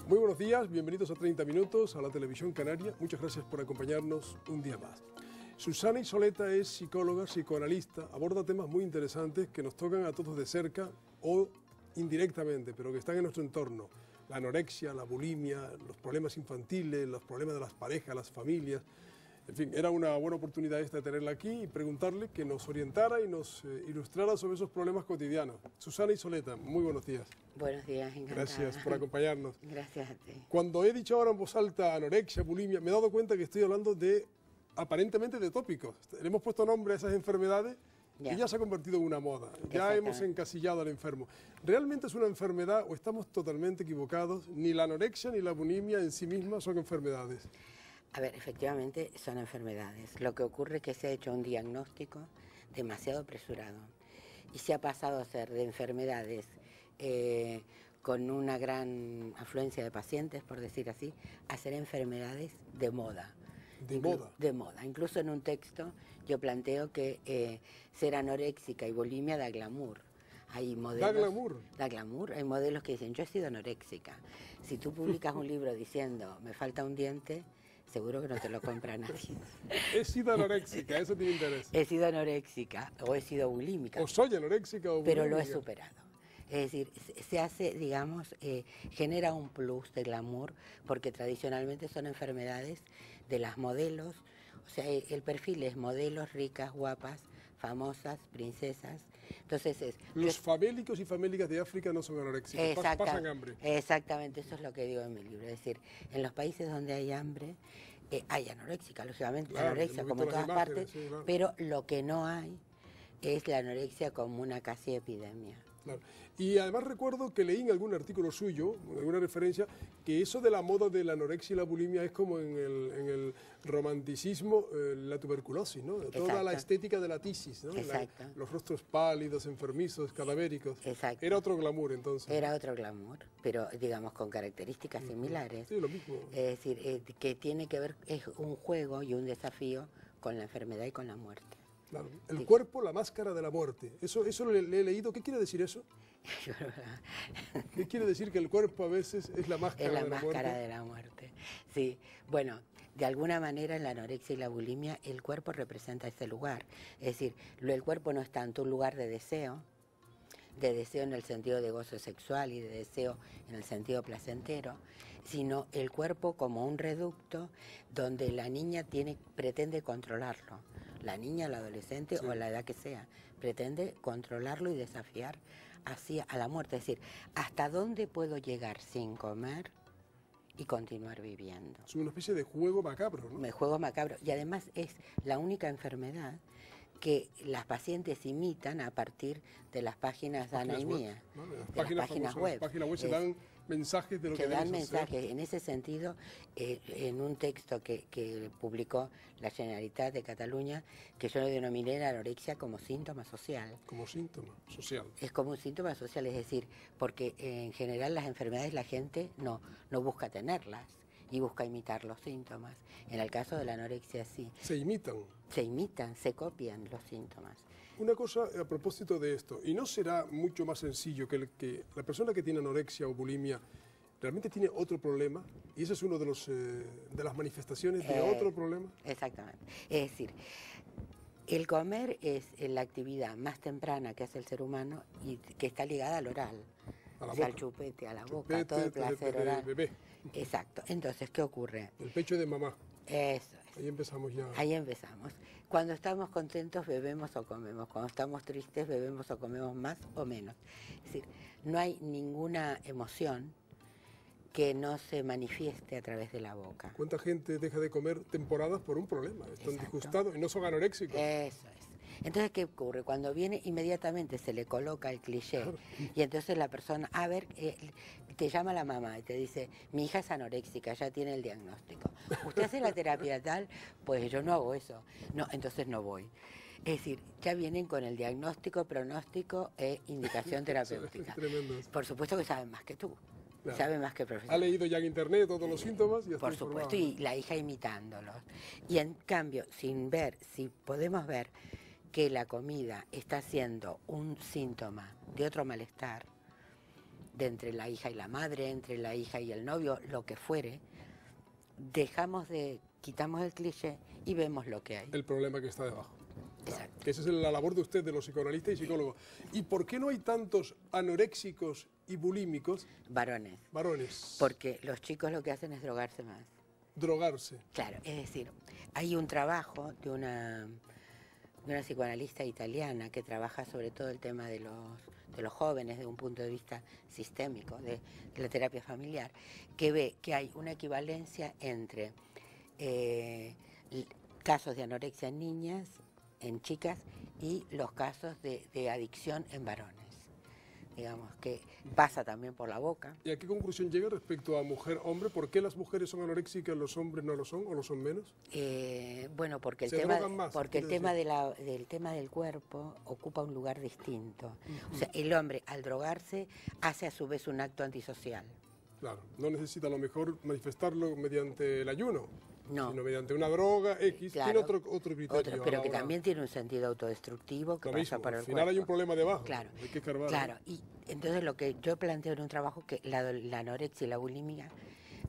Muy buenos días, bienvenidos a 30 Minutos, a la Televisión Canaria. Muchas gracias por acompañarnos un día más. Susana Isoleta es psicóloga, psicoanalista, aborda temas muy interesantes que nos tocan a todos de cerca o indirectamente, pero que están en nuestro entorno. La anorexia, la bulimia, los problemas infantiles, los problemas de las parejas, las familias. En fin, era una buena oportunidad esta de tenerla aquí y preguntarle que nos orientara y nos ilustrara sobre esos problemas cotidianos. Susana Isoleta, muy buenos días. Buenos días, encantada. Gracias por acompañarnos. Gracias a ti. Cuando he dicho ahora en voz alta anorexia, bulimia, me he dado cuenta que estoy hablando de, aparentemente, de tópicos. Le hemos puesto nombre a esas enfermedades y ya se ha convertido en una moda. Ya hemos encasillado al enfermo. ¿Realmente es una enfermedad o estamos totalmente equivocados? Ni la anorexia ni la bulimia en sí mismas son enfermedades. A ver, efectivamente son enfermedades. Lo que ocurre es que se ha hecho un diagnóstico demasiado apresurado y se ha pasado a ser de enfermedades con una gran afluencia de pacientes, por decir así, a ser enfermedades de moda. De moda. Incluso en un texto yo planteo que ser anoréxica y bulimia da glamour. Hay modelos, ¿Da glamour? Da glamour. Hay modelos que dicen, yo he sido anoréxica. Si tú publicas un libro diciendo, me falta un diente, seguro que no te lo compra nadie. He sido anoréxica, eso tiene interés. He sido anoréxica o he sido bulímica. O soy anoréxica o bulímica. Pero lo he superado. Es decir, se hace, digamos, genera un plus de glamour porque tradicionalmente son enfermedades de las modelos. O sea, el perfil es modelos ricas, guapas, famosas, princesas. Entonces los famélicos y famélicas de África no son anoréxicos, pasan hambre. Exactamente, eso es lo que digo en mi libro. Es decir, en los países donde hay hambre, hay anoréxica, lógicamente, claro, anorexia como en todas partes, sí, claro. Pero lo que no hay es la anorexia como una casi epidemia. Claro. Y además recuerdo que leí en algún artículo suyo, en alguna referencia, que eso de la moda de la anorexia y la bulimia es como en el romanticismo, la tuberculosis, ¿no? Exacto. Toda la estética de la tisis, ¿no? Exacto. Los rostros pálidos, enfermizos, cadavéricos. Exacto. Era otro glamour entonces. Era otro glamour, pero digamos con características similares. Sí, lo mismo. Es decir, que tiene que ver, es un juego y un desafío con la enfermedad y con la muerte. Claro. El cuerpo, la máscara de la muerte. Eso le he leído. ¿Qué quiere decir eso? ¿Qué quiere decir que el cuerpo a veces es la máscara de la muerte? Es la máscara de la muerte. Sí, bueno, de alguna manera en la anorexia y la bulimia el cuerpo representa ese lugar. Es decir, el cuerpo no es tanto un lugar de deseo en el sentido de gozo sexual y de deseo en el sentido placentero, sino el cuerpo como un reducto donde la niña pretende controlarlo. La niña, la adolescente o la edad que sea, pretende controlarlo y desafiar hacia a la muerte. Es decir, ¿hasta dónde puedo llegar sin comer y continuar viviendo? Es una especie de juego macabro, ¿no? Juego macabro. Y además es la única enfermedad que las pacientes imitan a partir de las páginas de Ana y Mía, ¿no? de las páginas web. Las páginas web se dan mensajes de lo que dan mensajes. En ese sentido, en un texto que publicó la Generalitat de Cataluña, que yo lo denominé la anorexia como síntoma social. Como síntoma social. Es como un síntoma social, es decir, porque en general las enfermedades la gente no busca tenerlas y busca imitar los síntomas. En el caso de la anorexia sí. Se imitan. Se imitan, se copian los síntomas. Una cosa a propósito de esto, ¿y no será mucho más sencillo que la persona que tiene anorexia o bulimia realmente tiene otro problema? ¿Y ese es uno de las manifestaciones de otro problema? Exactamente. Es decir, el comer es la actividad más temprana que hace el ser humano y que está ligada al oral. Al chupete, a la boca, a todo el placer oral. Bebé. Exacto. Entonces, ¿qué ocurre? El pecho de mamá. Eso es. Ahí empezamos ya. Ahí empezamos. Cuando estamos contentos bebemos o comemos. Cuando estamos tristes bebemos o comemos más o menos. Es decir, no hay ninguna emoción que no se manifieste a través de la boca. ¿Cuánta gente deja de comer temporadas por un problema? Están disgustados y no son anoréxicos. Eso es. Entonces, ¿qué ocurre? Cuando viene, inmediatamente se le coloca el cliché, claro. Y entonces la persona, te llama la mamá y te dice, mi hija es anoréxica, ya tiene el diagnóstico. ¿Usted hace la terapia tal? Pues yo no hago eso. No, entonces no voy. Es decir, ya vienen con el diagnóstico, pronóstico e indicación terapéutica. Es tremendo. Por supuesto que saben más que tú. Claro. Sabe más que el profesor. Ha leído ya en internet todos los síntomas y está por supuesto, y la hija imitándolos. Y en cambio, si podemos ver que la comida está siendo un síntoma de otro malestar, de entre la hija y la madre, entre la hija y el novio, lo que fuere, quitamos el cliché y vemos lo que hay. El problema que está debajo. Exacto. Que esa es la labor de usted, de los psicoanalistas y psicólogos. ¿Y por qué no hay tantos anoréxicos y bulímicos? Varones. Varones. Porque los chicos lo que hacen es drogarse más. Drogarse. Claro, es decir, hay un trabajo de una psicoanalista italiana que trabaja sobre todo el tema de los jóvenes desde un punto de vista sistémico, de la terapia familiar, que ve que hay una equivalencia entre casos de anorexia en niñas, en chicas, y los casos de adicción en varones. Digamos que pasa también por la boca. ¿Y a qué conclusión llega respecto a mujer-hombre? ¿Por qué las mujeres son anoréxicas, los hombres no lo son o lo son menos? Bueno, porque el tema del cuerpo ocupa un lugar distinto. O sea, el hombre al drogarse hace a su vez un acto antisocial. Claro, no necesita a lo mejor manifestarlo mediante el ayuno, no, sino mediante una droga X, claro, tiene otro criterio. pero que también tiene un sentido autodestructivo que pasa por el cuerpo. Al final hay un problema debajo, claro, hay que escarbar. Claro, y entonces lo que yo planteo en un trabajo que la anorexia y la bulimia,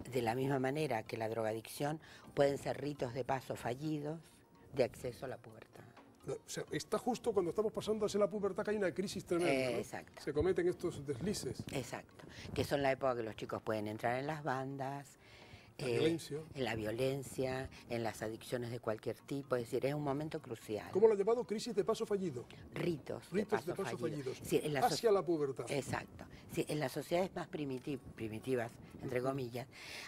de la misma manera que la drogadicción, pueden ser ritos de paso fallidos de acceso a la pubertad. O sea, está justo cuando estamos pasando hacia la pubertad que hay una crisis tremenda, ¿no? Exacto. Se cometen estos deslices. Exacto, que son la época que los chicos pueden entrar en las bandas, en la violencia, en las adicciones de cualquier tipo, es decir, es un momento crucial. ¿Cómo lo ha llamado? Crisis de paso fallido. Ritos de paso fallidos. Sí, hacia la pubertad. Exacto. Sí, en las sociedades más primitivas, entre comillas,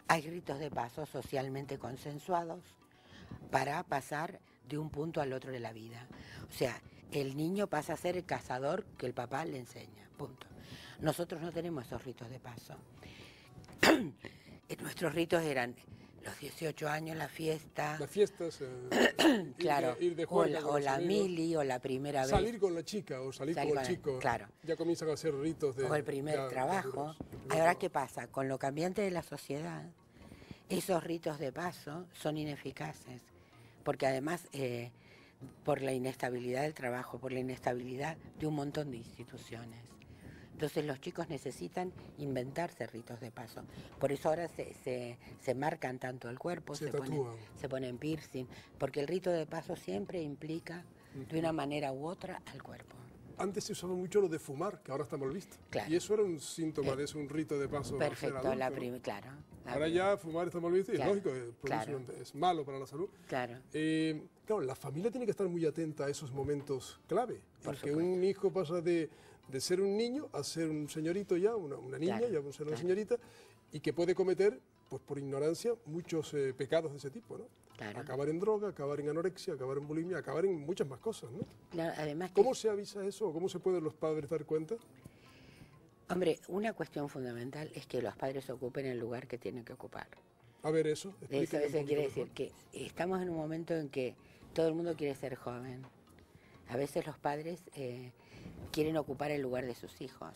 hay ritos de paso socialmente consensuados para pasar de un punto al otro de la vida. O sea, el niño pasa a ser el cazador que el papá le enseña, punto. Nosotros no tenemos esos ritos de paso. Nuestros ritos eran los 18 años, la fiesta. Las fiestas, claro, ir de juego o la mili, o la primera vez. Salir con la chica o salir con el chico. Claro. Ya comienzan a hacer ritos de... O el primer trabajo. Ahora, ¿qué pasa? Con lo cambiante de la sociedad, esos ritos de paso son ineficaces. Porque además, por la inestabilidad del trabajo, por la inestabilidad de un montón de instituciones. Entonces los chicos necesitan inventarse ritos de paso. Por eso ahora se marcan tanto el cuerpo, se ponen piercing, porque el rito de paso siempre implica de una manera u otra al cuerpo. Antes se usaba mucho lo de fumar, que ahora está mal visto. Claro. Y eso era un síntoma de eso, un rito de paso. Perfecto, claro. Ahora ya fumar está mal visto y claro, es lógico, es malo para la salud. Claro. Claro, la familia tiene que estar muy atenta a esos momentos clave. Porque supuesto. Un hijo pasa de ser un niño a ser un señorito ya, una niña, ya a ser una señorita, y que puede cometer, pues por ignorancia, muchos pecados de ese tipo, ¿no? Claro. Acabar en droga, acabar en anorexia, acabar en bulimia, acabar en muchas más cosas, ¿no? Claro, además ¿Cómo se avisa eso o cómo se pueden los padres dar cuenta? Hombre, una cuestión fundamental es que los padres ocupen el lugar que tienen que ocupar. A ver, eso. Eso quiere decir que estamos en un momento en que todo el mundo quiere ser joven. A veces los padres quieren ocupar el lugar de sus hijos.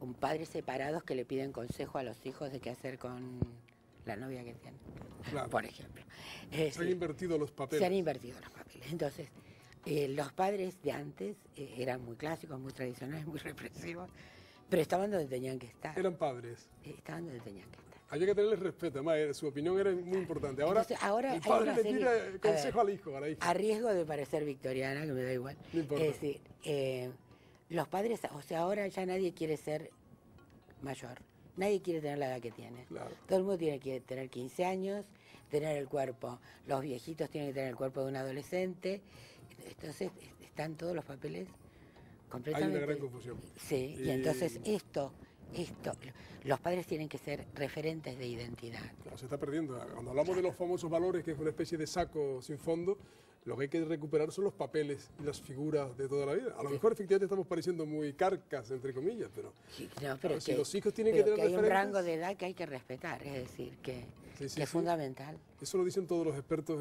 Un padre separados que le piden consejo a los hijos de qué hacer con la novia que tienen, claro. Por ejemplo. Se han invertido los papeles. Se han invertido los papeles. Entonces, los padres de antes eran muy clásicos, muy tradicionales, muy represivos, pero estaban donde tenían que estar. Eran padres. Estaban donde tenían que estar. Había que tenerles respeto, además, su opinión era muy importante. Entonces, ahora el padre le pide consejo al hijo, a la hija. A riesgo de parecer victoriana, que me da igual. No importa. Es decir, los padres, o sea, ahora ya nadie quiere ser mayor. Nadie quiere tener la edad que tiene. Claro. Todo el mundo tiene que tener 15 años, tener el cuerpo. Los viejitos tienen que tener el cuerpo de un adolescente. Entonces, están todos los papeles completamente... Hay una gran confusión. Sí, y entonces esto, los padres tienen que ser referentes de identidad. Claro, se está perdiendo. Cuando hablamos de los famosos valores, que es una especie de saco sin fondo, lo que hay que recuperar son los papeles y las figuras de toda la vida. A lo mejor efectivamente estamos pareciendo muy carcas, entre comillas, pero, pero si los hijos tienen que tener hay referentes, un rango de edad que hay que respetar, es decir, que es fundamental. Eso lo dicen todos los expertos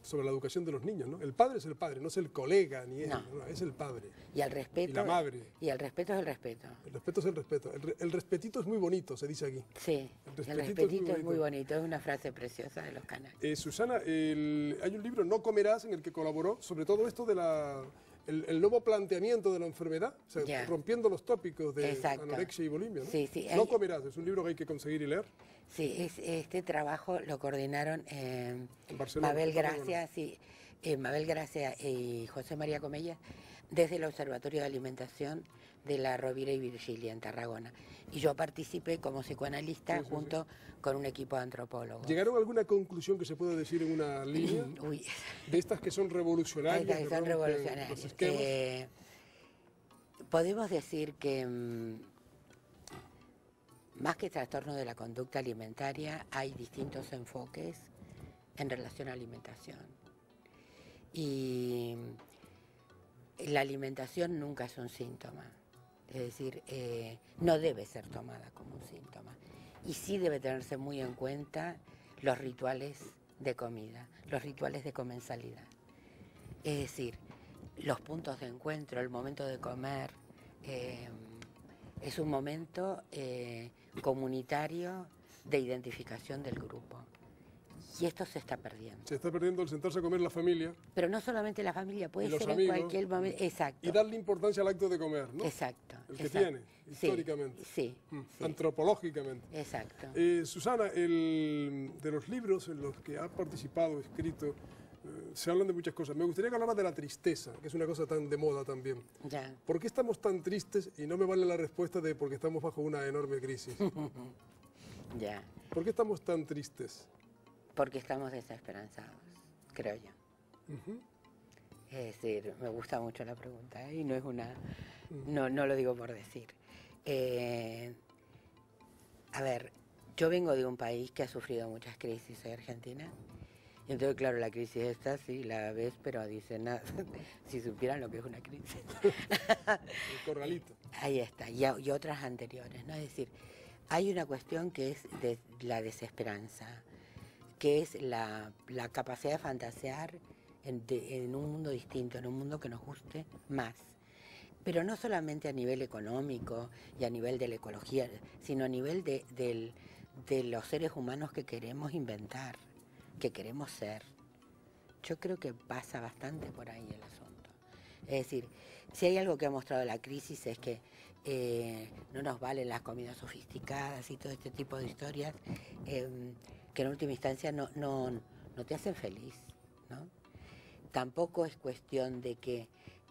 sobre la educación de los niños, ¿no? El padre es el padre, no es el colega ni él, no, es el padre. Y el respeto. Y la madre. Y el respeto es el respeto. El respeto es el respeto. El respetito es muy bonito, se dice aquí. Sí, el respetito es muy bonito, es una frase preciosa de los canales. Susana, hay un libro, No comerás, en el que colaboró sobre todo esto de el nuevo planteamiento de la enfermedad, o sea, Ya. rompiendo los tópicos de Exacto. anorexia y bulimia, ¿no? Sí, sí, No hay- comerás, es un libro que hay que conseguir y leer. Sí, este trabajo lo coordinaron En Barcelona, Mabel en Tarragona. Gracia, sí, Mabel Gracia y José María Comella, desde el Observatorio de Alimentación de la Rovira y Virgilia en Tarragona. Y yo participé como psicoanalista Sí, sí, junto con un equipo de antropólogos. ¿Llegaron a alguna conclusión que se pueda decir en una línea Uy, de estas que son revolucionarias? estas que son rompen revolucionarias. los esquemas? Podemos decir que más que trastorno de la conducta alimentaria, hay distintos enfoques en relación a alimentación. Y la alimentación nunca es un síntoma, es decir, no debe ser tomada como un síntoma. Y sí debe tenerse muy en cuenta los rituales de comida, los rituales de comensalidad. Es decir, los puntos de encuentro, el momento de comer, es un momento comunitario de identificación del grupo. Y esto se está perdiendo. Se está perdiendo el sentarse a comer la familia Pero no solamente la familia, puede Y los ser amigos, en cualquier momento. Exacto. y darle importancia al acto de comer, ¿no? Exacto. El que exacto. tiene, Sí, históricamente. Sí, sí, Antropológicamente. exacto. Susana, de los libros en los que ha participado, escrito, se hablan de muchas cosas. Me gustaría que hablara de la tristeza, que es una cosa tan de moda también. Ya. ¿Por qué estamos tan tristes? Y no me vale la respuesta de porque estamos bajo una enorme crisis. Ya. ¿Por qué estamos tan tristes? Porque estamos desesperanzados, creo yo. Ujú. Es decir, me gusta mucho la pregunta, ¿eh? Y no es una... No lo digo por decir. A ver, yo vengo de un país que ha sufrido muchas crisis, soy argentina. Y entonces, claro, la crisis esta sí la ves, pero dicen nada. Si supieran lo que es una crisis. El corralito. Ahí está, y otras anteriores, ¿no? Es decir, hay una cuestión que es de la desesperanza, que es la capacidad de fantasear en un mundo distinto, en un mundo que nos guste más. Pero no solamente a nivel económico y a nivel de la ecología, sino a nivel de los seres humanos que queremos inventar, que queremos ser. Yo creo que pasa bastante por ahí el asunto. Es decir, si hay algo que ha mostrado la crisis es que no nos valen las comidas sofisticadas y todo este tipo de historias que en última instancia no te hacen feliz, ¿no? Tampoco es cuestión de que,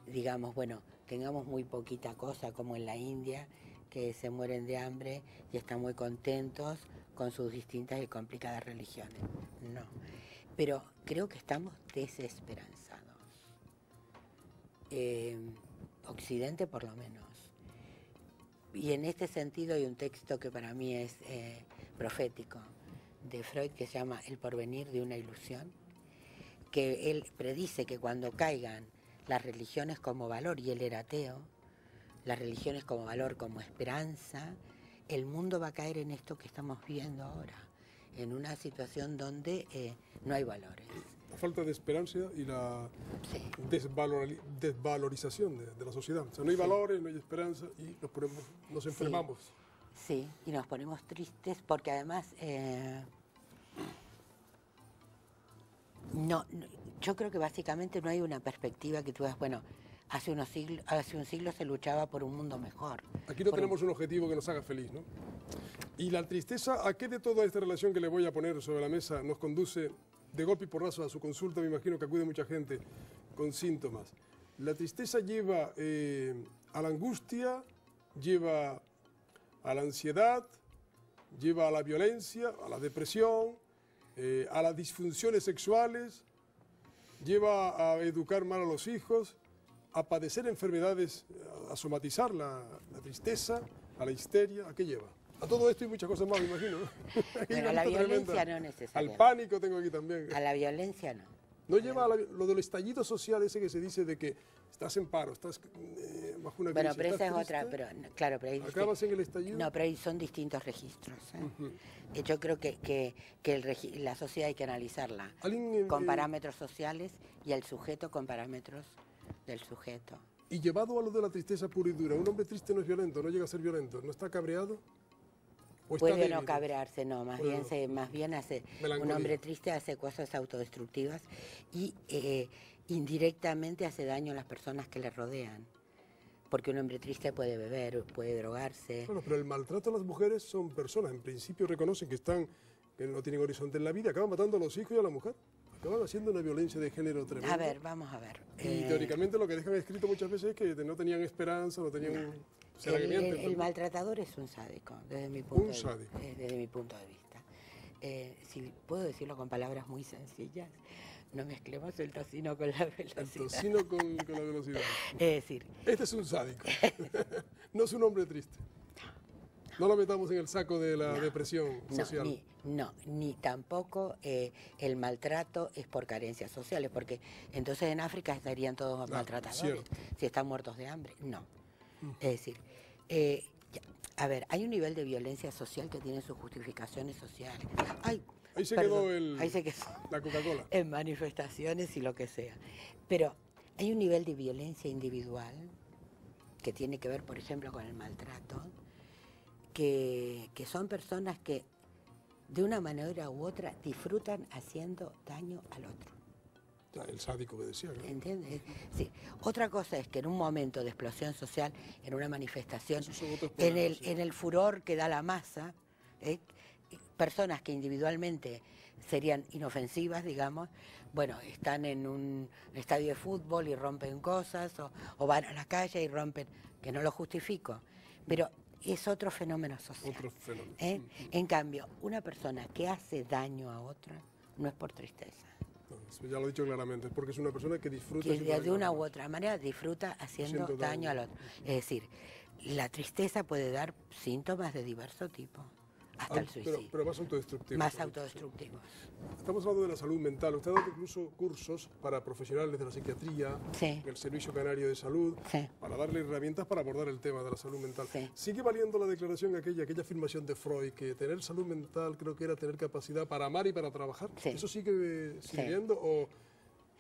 digamos, bueno, tengamos muy poquita cosa como en la India, que se mueren de hambre y están muy contentos con sus distintas y complicadas religiones. No, pero creo que estamos desesperanzados. Occidente por lo menos. Y en este sentido hay un texto que para mí es profético de Freud que se llama El porvenir de una ilusión, que él predice que cuando caigan las religiones como valor, y él era ateo, las religiones como valor, como esperanza, el mundo va a caer en esto que estamos viendo ahora, en una situación donde no hay valores. La falta de esperanza y la Sí. desvalorización de la sociedad. O sea, no hay Sí. valores, no hay esperanza y nos enfermamos. Sí, y nos ponemos tristes porque además yo creo que básicamente no hay una perspectiva que tú veas, bueno, hace un siglo se luchaba por un mundo mejor. Aquí no por tenemos un objetivo que nos haga feliz, ¿no? Y la tristeza, ¿a qué de toda esta relación que le voy a poner sobre la mesa nos conduce de golpe y porrazo a su consulta? Me imagino que acude mucha gente con síntomas. La tristeza lleva a la angustia, lleva a la ansiedad, lleva a la violencia, a la depresión, a las disfunciones sexuales, lleva a educar mal a los hijos, a padecer enfermedades, a somatizar la tristeza, a la histeria. ¿A qué lleva? A todo esto y muchas cosas más, me imagino, ¿no? Aquí hay Bueno, a una la lista violencia tremenda. no necesariamente. Al pánico tengo aquí también. A la violencia no. ¿No lleva a lo del estallido social ese que se dice de que estás en paro, estás bajo una crisis? Bueno, pero esa estás es otra, triste, pero claro, pero ahí ¿acabas en el estallido? no, pero ahí son distintos registros. Yo creo que la sociedad hay que analizarla Alguien, con parámetros sociales y el sujeto con parámetros del sujeto. Y llevado a lo de la tristeza pura y dura, un hombre triste no es violento, no llega a ser violento, ¿no está cabreado? ¿O está Puede no débil? cabrearse, no, más bien hace un Melancolía. hombre triste hace cosas autodestructivas y indirectamente hace daño a las personas que le rodean. Porque un hombre triste puede beber, puede drogarse. Bueno, pero el maltrato a las mujeres son personas, en principio reconocen que no tienen horizonte en la vida, acaban matando a los hijos y a la mujer. Acaban haciendo una violencia de género tremenda. A ver, vamos a ver. Y teóricamente lo que dejan escrito muchas veces es que no tenían esperanza, no tenían... El maltratador es un sádico, desde mi punto, desde mi punto de vista. Si puedo decirlo con palabras muy sencillas, no mezclemos el tocino con la velocidad. El tocino con la velocidad. Es decir... Este es un sádico, no es un hombre triste. No lo metamos en el saco de la depresión social. Ni tampoco el maltrato es por carencias sociales, porque entonces en África estarían todos maltratadores, si están muertos de hambre. No. Es decir, a ver, hay un nivel de violencia social que tiene sus justificaciones sociales. Ahí se quedó la Coca-Cola. En manifestaciones y lo que sea. Pero hay un nivel de violencia individual que tiene que ver, por ejemplo, con el maltrato, que son personas que de una manera u otra disfrutan haciendo daño al otro. El sádico que decía, ¿no? ¿Entiendes? Sí. Otra cosa es que en un momento de explosión social, en una manifestación, en el furor que da la masa, personas que individualmente serían inofensivas, digamos, bueno, están en un estadio de fútbol y rompen cosas, o van a la calle y rompen, que no lo justifico, pero es otro fenómeno social. Otro fenómeno. En cambio, una persona que hace daño a otra no es por tristeza. No, ya lo he dicho claramente, es porque es una persona que disfruta. Que de una u otra manera disfruta haciendo daño al otro. Es decir, la tristeza puede dar síntomas de diverso tipo. Hasta el suicidio. Pero más autodestructivos. Más autodestructivos. Estamos hablando de la salud mental. Usted ha dado incluso cursos para profesionales de la psiquiatría, el Servicio Canario de Salud, para darle herramientas para abordar el tema de la salud mental. ¿Sigue valiendo la declaración aquella afirmación de Freud, que tener salud mental creo que era tener capacidad para amar y para trabajar? ¿Eso sigue sirviendo o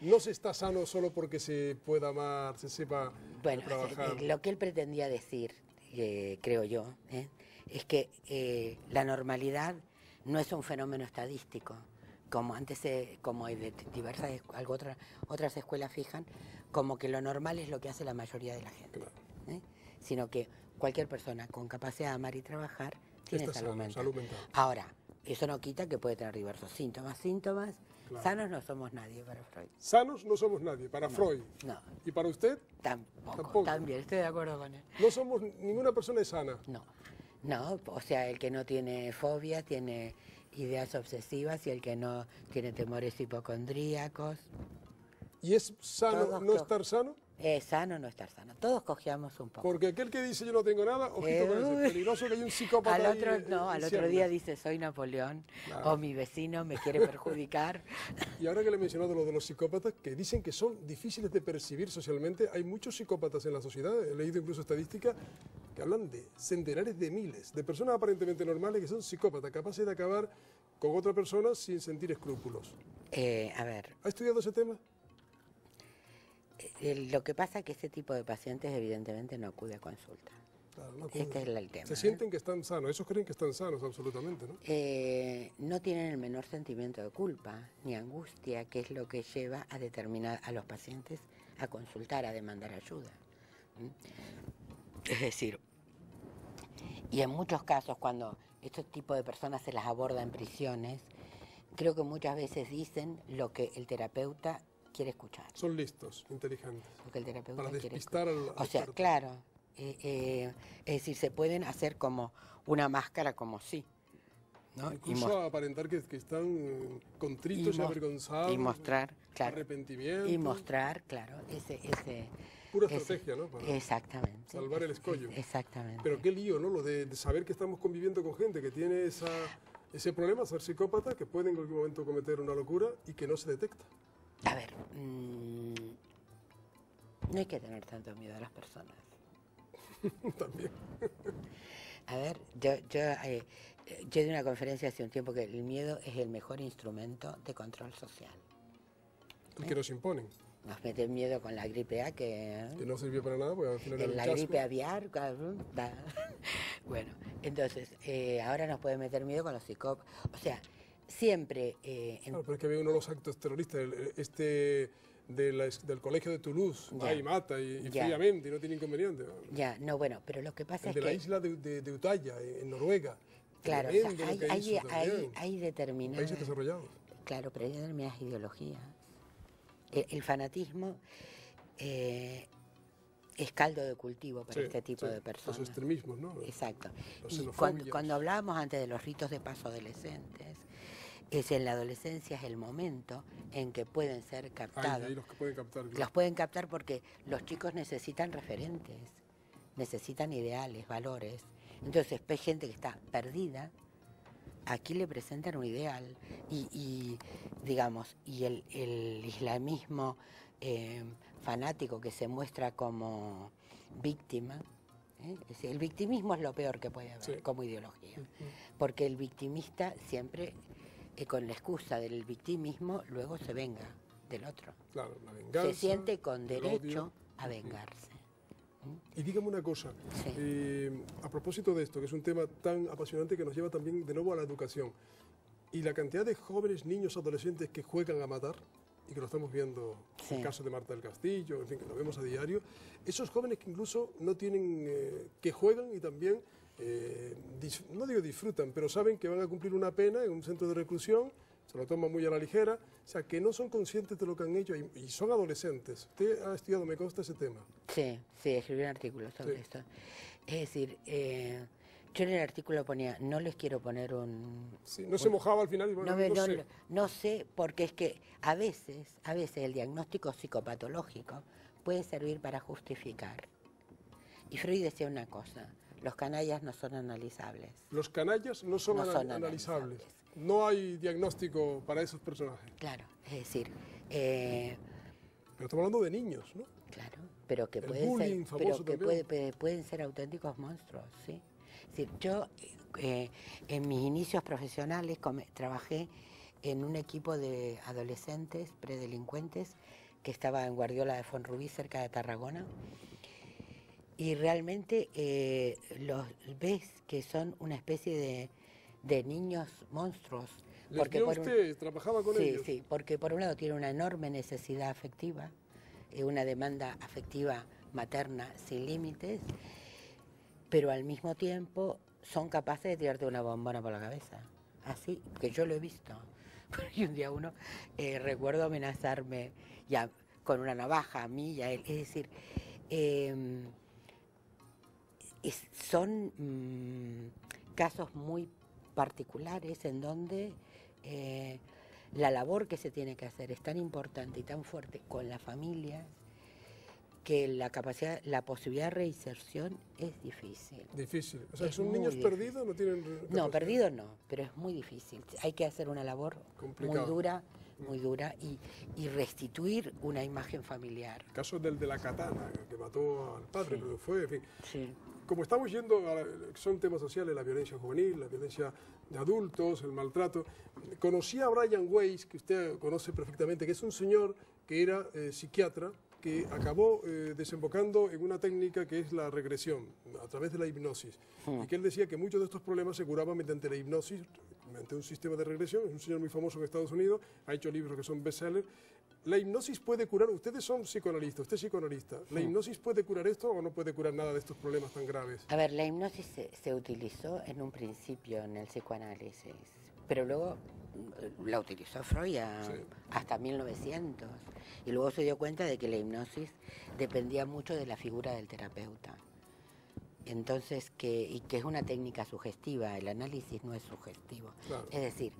no se está sano solo porque se pueda amar, se sepa trabajar? Lo que él pretendía decir, creo yo, es que la normalidad no es un fenómeno estadístico, como antes, como de diversas otras escuelas fijan, como que lo normal es lo que hace la mayoría de la gente, sino que cualquier persona con capacidad de amar y trabajar tiene salud mental. Ahora, eso no quita que puede tener diversos síntomas. Sanos no somos nadie para Freud. Sanos no somos nadie para Freud. No. ¿Y para usted? Tampoco. También estoy de acuerdo con él. No somos, ninguna persona es sana. No, o sea, el que no tiene fobia tiene ideas obsesivas y el que no tiene temores hipocondríacos. ¿Y es sano no estar sano? Es sano no estar sano. Todos cojeamos un poco. Porque aquel que dice yo no tengo nada, ojito con ese, peligroso que hay un psicópata al otro día dice soy Napoleón, o mi vecino me quiere perjudicar. Y ahora que le he mencionado lo de los psicópatas, que dicen que son difíciles de percibir socialmente, hay muchos psicópatas en la sociedad, he leído incluso estadísticas que hablan de centenares de miles de personas aparentemente normales que son psicópatas, capaces de acabar con otra persona sin sentir escrúpulos. A ver. ¿Ha estudiado ese tema? Lo que pasa es que ese tipo de pacientes evidentemente no acude a consulta. Claro, no acude. Este es el tema. Se sienten que están sanos, esos creen que están sanos absolutamente, ¿no? No tienen el menor sentimiento de culpa ni angustia, que es lo que lleva a determinar a los pacientes a consultar, a demandar ayuda. Es decir, y en muchos casos cuando este tipo de personas se las aborda en prisiones, creo que muchas veces dicen lo que el terapeuta quiere escuchar. Son listos, inteligentes. Lo que el terapeuta para quiere despistar escuchar. O sea, claro, es decir, se pueden hacer como una máscara como sí, ¿no? Incluso aparentar que están contritos y avergonzados. Y mostrar, claro. Arrepentimiento. Y mostrar, claro, ese pura estrategia, ¿no? Para exactamente. Salvar el escollo. Exactamente. Pero qué lío, ¿no? Lo de saber que estamos conviviendo con gente que tiene ese problema, ser psicópata, que puede en cualquier momento cometer una locura y que no se detecta. A ver, no hay que tener tanto miedo a las personas. También. A ver, yo di una conferencia hace un tiempo que el miedo es el mejor instrumento de control social. El que nos imponen. Nos meten miedo con la gripe A que no sirvió para nada, porque al final era la gripe aviar. Bueno, entonces, ahora nos puede meter miedo con los psicópatas. O sea, siempre... Claro, pero es que ve uno los actos terroristas, del colegio de Toulouse, va y mata y Ya. fríamente y no tiene inconveniente. Ya, no, bueno, pero lo que pasa El es de la que... isla de Ushuaia, en Noruega. Claro, o Tremendo sea, lo que hizo también. hay determinadas... Países desarrollados. Claro, pero hay determinadas ideologías. El fanatismo es caldo de cultivo para Sí, este tipo sí, de personas. Los extremismos, ¿no? Exacto. Los Y xenofobias. cuando hablábamos antes de los ritos de paso adolescentes, es en la adolescencia es el momento en que pueden ser captados. Ahí los que pueden captar. Claro. Los pueden captar porque los chicos necesitan referentes, necesitan ideales, valores. Entonces, hay gente que está perdida, aquí le presentan un ideal y digamos, y el islamismo fanático que se muestra como víctima, es decir, el victimismo es lo peor que puede haber como ideología, porque el victimista siempre, con la excusa del victimismo, luego se venga del otro. Claro, la venganza. Se siente con el derecho odio. a vengarse. Y dígame una cosa, Sí. a propósito de esto, que es un tema tan apasionante que nos lleva también de nuevo a la educación, y la cantidad de jóvenes, niños, adolescentes que juegan a matar, y que lo estamos viendo en el caso de Marta del Castillo, en fin, que lo vemos a diario, esos jóvenes que incluso no tienen, que juegan y también, no digo disfrutan, pero saben que van a cumplir una pena en un centro de reclusión, se lo toman muy a la ligera, o sea, que no son conscientes de lo que han hecho y son adolescentes. Usted ha estudiado, me consta, ese tema. Sí, escribí un artículo sobre esto. Es decir, yo en el artículo ponía, no les quiero poner un... Sí, no se mojaba al final y bueno, no sé, porque es que a veces el diagnóstico psicopatológico puede servir para justificar. Y Freud decía una cosa, los canallas no son analizables. Los canallas no son analizables. No hay diagnóstico para esos personajes. Claro, es decir... pero estamos hablando de niños, ¿no? Claro, pero que, pueden ser auténticos monstruos, ¿sí? Es decir, yo en mis inicios profesionales trabajé en un equipo de adolescentes predelincuentes que estaba en Guardiola de Fonrubí, cerca de Tarragona, y realmente los ves que son una especie de niños monstruos. Porque usted trabajaba con ellos. Sí, porque por un lado tiene una enorme necesidad afectiva, una demanda afectiva materna sin límites, pero al mismo tiempo son capaces de tirarte una bombona por la cabeza. Así, que yo lo he visto. Y un día uno, recuerdo amenazarme ya con una navaja a mí y a él. Es decir, son casos muy particulares en donde la labor que se tiene que hacer es tan importante y tan fuerte con las familias que la posibilidad de reinserción es difícil. Difícil. O sea, ¿son niños perdidos? ¿No tienen capacidad? No, perdidos no, pero es muy difícil. Hay que hacer una labor muy dura y restituir una imagen familiar. El caso del de la katana, que mató al padre, creo que fue, en fin. Sí. Como estamos yendo, son temas sociales, la violencia juvenil, la violencia de adultos, el maltrato. Conocí a Brian Weiss, que usted conoce perfectamente, que es un señor que era psiquiatra, que acabó desembocando en una técnica que es la regresión, a través de la hipnosis. Y que él decía que muchos de estos problemas se curaban mediante la hipnosis, mediante un sistema de regresión. Es un señor muy famoso en Estados Unidos, ha hecho libros que son bestsellers. ¿La hipnosis puede curar? Ustedes son psicoanalistas, usted es psicoanalista. ¿La hipnosis puede curar esto o no puede curar nada de estos problemas tan graves? A ver, la hipnosis se utilizó en un principio en el psicoanálisis, pero luego la utilizó Freud hasta 1900. Y luego se dio cuenta de que la hipnosis dependía mucho de la figura del terapeuta. Entonces, que es una técnica sugestiva, el análisis no es sugestivo. Claro. Es decir,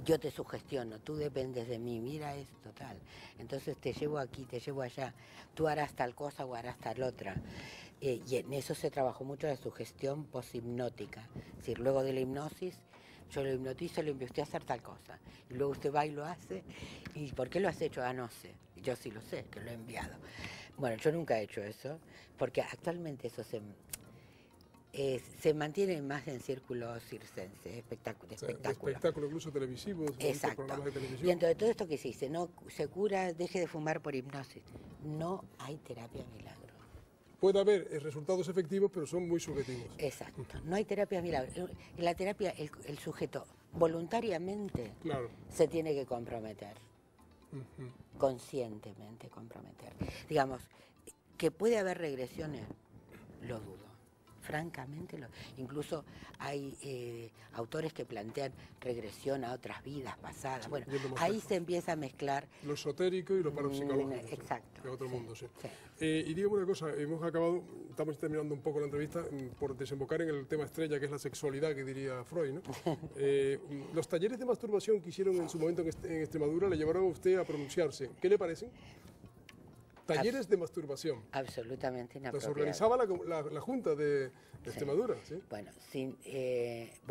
yo te sugestiono, tú dependes de mí, mira esto, tal. Entonces te llevo aquí, te llevo allá, tú harás tal cosa o harás tal otra. Y en eso se trabajó mucho la sugestión poshipnótica. Es decir, luego de la hipnosis, yo lo hipnotizo, le envío usted a hacer tal cosa. Y luego usted va y lo hace. ¿Y por qué lo has hecho? Ah, no sé. Yo sí lo sé, que lo he enviado. Bueno, yo nunca he hecho eso, porque actualmente eso se mantiene más en círculos circenses, espectáculos. Espectáculos incluso televisivos. Exacto. Programas de televisión. Y entonces todo esto que se dice, no se cura, deje de fumar por hipnosis. No hay terapia milagro. Puede haber resultados efectivos, pero son muy subjetivos. Exacto, no hay terapia milagro. En la terapia el sujeto voluntariamente se tiene que comprometer. conscientemente comprometer. Digamos, que puede haber regresiones, lo dudo. Francamente, incluso hay autores que plantean regresión a otras vidas pasadas. Sí, bueno, ahí se empieza a mezclar lo esotérico y lo parapsicológico. Exacto. De otro mundo, sí. Sí. Y dígame una cosa, estamos terminando un poco la entrevista por desembocar en el tema estrella, que es la sexualidad, que diría Freud, ¿no? Los talleres de masturbación que hicieron en su momento en Extremadura le llevaron a usted a pronunciarse. ¿Qué le parecen? Talleres de masturbación. Absolutamente inapropiados. Los organizaba la Junta de Extremadura, ¿sí? Bueno,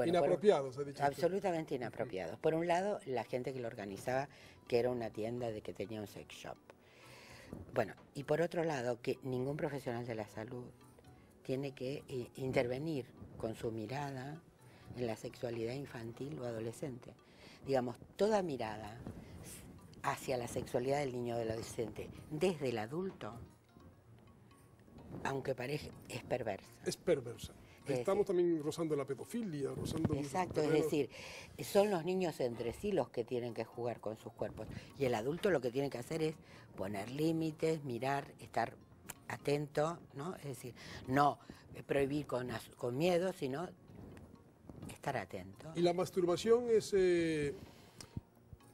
inapropiados, ha dicho absolutamente inapropiados. Por un lado, la gente que lo organizaba, que era una tienda que tenía un sex shop. Bueno, y por otro lado, que ningún profesional de la salud tiene que intervenir con su mirada en la sexualidad infantil o adolescente. Digamos, toda mirada hacia la sexualidad del niño o del adolescente desde el adulto, aunque parezca, es perversa. Es perversa. Estamos también rozando la pedofilia, rozando... Exacto, es decir, son los niños entre sí los que tienen que jugar con sus cuerpos. Y el adulto lo que tiene que hacer es poner límites, mirar, estar atento, ¿no? Es decir, no prohibir con miedo, sino estar atento. ¿Y la masturbación es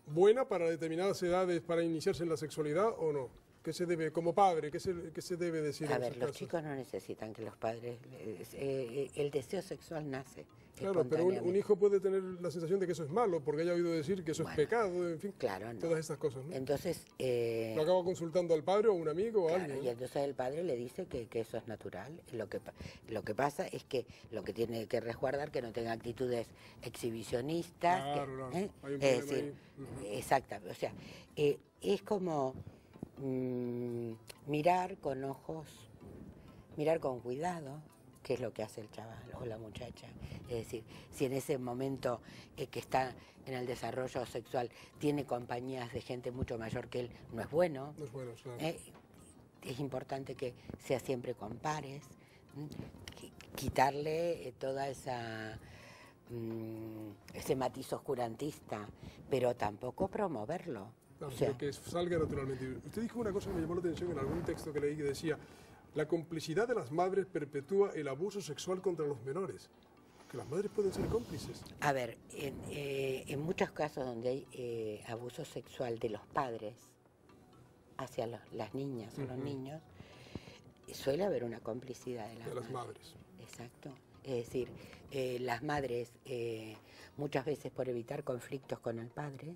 buena para determinadas edades para iniciarse en la sexualidad o no? ¿Qué se debe, como padre, qué se debe decir? A ver, los chicos no necesitan que los padres... el deseo sexual nace. Claro, pero un hijo puede tener la sensación de que eso es malo, porque haya oído decir que eso es pecado, en fin, claro, no. Todas estas cosas, ¿no? Entonces... lo acaba consultando al padre o a un amigo o a alguien, ¿no? Y entonces el padre le dice que eso es natural. Lo que pasa es que lo que tiene que resguardar que no tenga actitudes exhibicionistas. Claro, Hay un es decir, ahí. exactamente. O sea, es como mirar con ojos, mirar con cuidado, qué es lo que hace el chaval o la muchacha. Es decir, si en ese momento que está en el desarrollo sexual tiene compañías de gente mucho mayor que él, no es bueno. No es bueno, claro. Es importante que sea siempre con pares, quitarle toda esa ese matiz oscurantista, pero tampoco promoverlo. Claro, pero que salga naturalmente. Usted dijo una cosa que me llamó la atención en algún texto que leí que decía: la complicidad de las madres perpetúa el abuso sexual contra los menores. Que las madres pueden ser cómplices. A ver, en muchos casos donde hay abuso sexual de los padres hacia las niñas o los niños, suele haber una complicidad de las madres. Exacto. Es decir, las madres muchas veces por evitar conflictos con el padre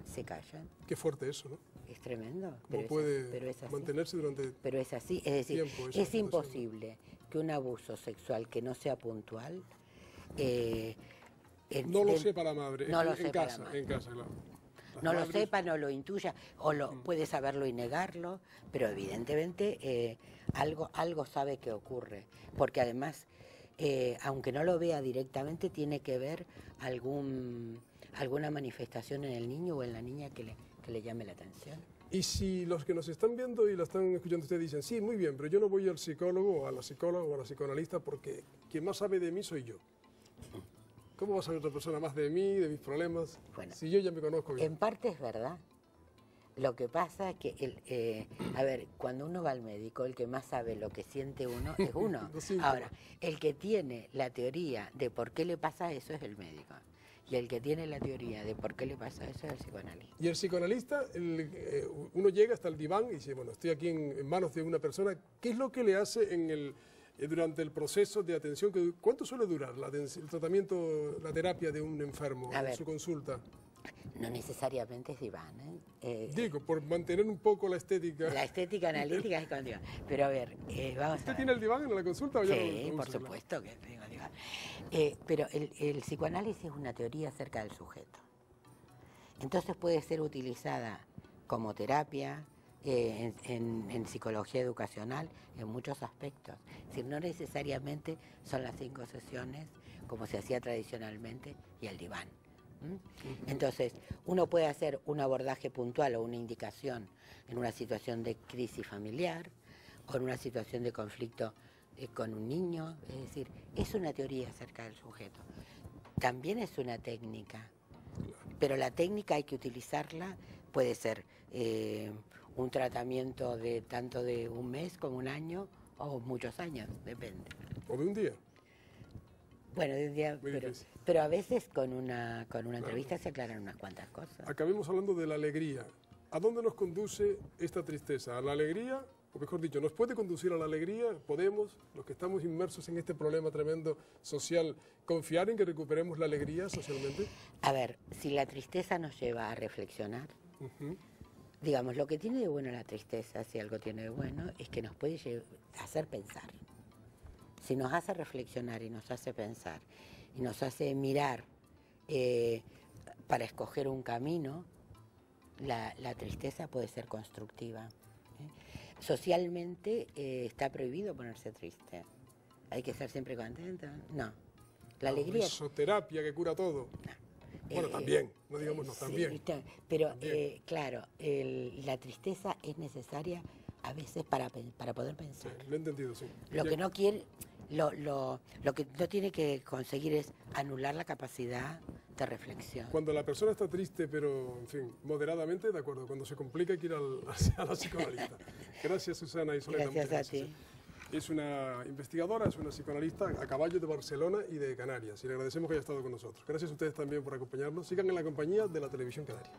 se callan. Qué fuerte eso, ¿no? Es tremendo. No puede mantenerse durante... Pero es así, es decir, es imposible que un abuso sexual que no sea puntual... no lo sepa la madre, no en casa, claro. No lo sepa, no lo intuya, o puede saberlo y negarlo, pero evidentemente algo sabe que ocurre, porque además, aunque no lo vea directamente, tiene que ver alguna manifestación en el niño o en la niña que le llame la atención. Y si los que nos están viendo y la están escuchando ustedes dicen, sí, muy bien, pero yo no voy al psicólogo o a la psicóloga o a la psicoanalista porque quien más sabe de mí soy yo. ¿Cómo va a saber otra persona más de mí, de mis problemas, si yo ya me conozco bien? En parte es verdad. Lo que pasa es que, cuando uno va al médico, el que más sabe lo que siente uno es uno. Ahora, el que tiene la teoría de por qué le pasa eso es el médico. Y el que tiene la teoría de por qué le pasa eso es el psicoanalista. Y el psicoanalista, uno llega hasta el diván y dice, bueno, estoy aquí en manos de una persona. ¿Qué es lo que le hace durante el proceso de atención? ¿Cuánto suele durar el tratamiento, la terapia de un enfermo en su consulta? No necesariamente es diván, Digo, por mantener un poco la estética. La estética analítica es con diván. Pero a ver, vamos a ver. ¿Usted tiene el diván en la consulta o ya sí, por supuesto que tengo el diván. Pero el psicoanálisis es una teoría acerca del sujeto. Entonces puede ser utilizada como terapia, en psicología educacional, en muchos aspectos. Es decir, no necesariamente son las 5 sesiones como se hacía tradicionalmente y el diván. Entonces, uno puede hacer un abordaje puntual o una indicación en una situación de crisis familiar o en una situación de conflicto con un niño, es decir, es una teoría acerca del sujeto. También es una técnica, Pero la técnica hay que utilizarla, puede ser un tratamiento de tanto de un mes como un año o muchos años, depende. ¿O de un día? Bueno, de un día, pero a veces con una entrevista se aclaran unas cuantas cosas. Acabemos hablando de la alegría. ¿A dónde nos conduce esta tristeza? ¿A la alegría? O mejor dicho, ¿nos puede conducir a la alegría? ¿Podemos, los que estamos inmersos en este problema tremendo social, confiar en que recuperemos la alegría socialmente? A ver, si la tristeza nos lleva a reflexionar, digamos, lo que tiene de bueno la tristeza, si algo tiene de bueno, es que nos puede hacer pensar. Si nos hace reflexionar y nos hace pensar y nos hace mirar para escoger un camino, la tristeza puede ser constructiva. Socialmente está prohibido ponerse triste. Hay que estar siempre contento. No. La alegría... Risoterapia que cura todo. No. Bueno, también, no digamos no, también. Pero también. Claro, la tristeza es necesaria a veces para poder pensar. Sí, lo he entendido, sí. Lo que no quiere... Lo que no tiene que conseguir es anular la capacidad de reflexión. Cuando la persona está triste, pero, en fin, moderadamente, de acuerdo. Cuando se complica hay que ir a la psicoanalista. Gracias, Susana Isoleta. Gracias a ti. Es una investigadora, es una psicoanalista a caballo de Barcelona y de Canarias. Y le agradecemos que haya estado con nosotros. Gracias a ustedes también por acompañarnos. Sigan en la compañía de la Televisión Canaria.